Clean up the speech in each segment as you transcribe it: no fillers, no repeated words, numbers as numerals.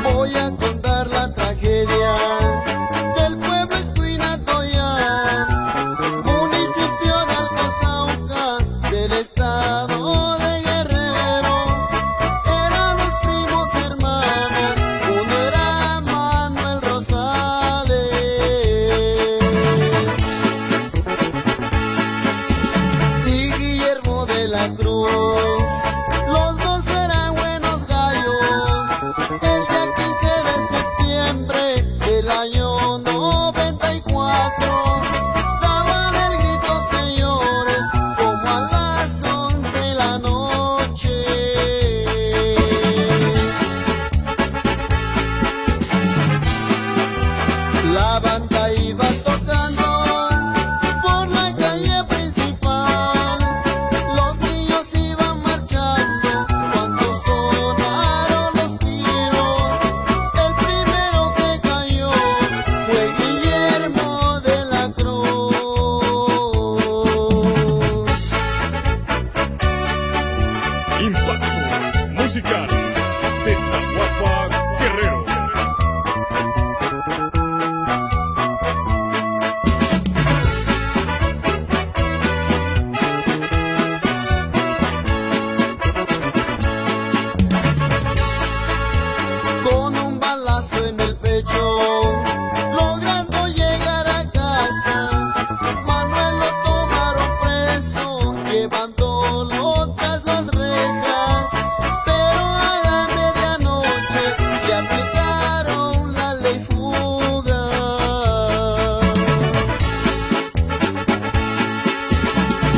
Voy a contar la tragedia del pueblo Escuinatoya, municipio de Alcozauca, del estado de Guerrero. Eran dos primos hermanos, uno era Manuel Rosales y Guillermo de la Cruz. Los dos eran buenos gallos. El día 15 de septiembre del año 94 daban el grito, señores, como a las 11 de la noche. La banda iba tocando por la calle principal, los niños iban marchando cuando sonaron los tiros. El primero que cayó fue Guillermo de la Cruz. Impacto musical de Zaguapa, Guerrero. Con un balazo en el pecho, logrando llegar a casa, Manuel lo tomaron preso, llevándolo tras las rejas. Pero a la medianoche le aplicaron la ley fuga.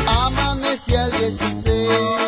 Amanecía el 16.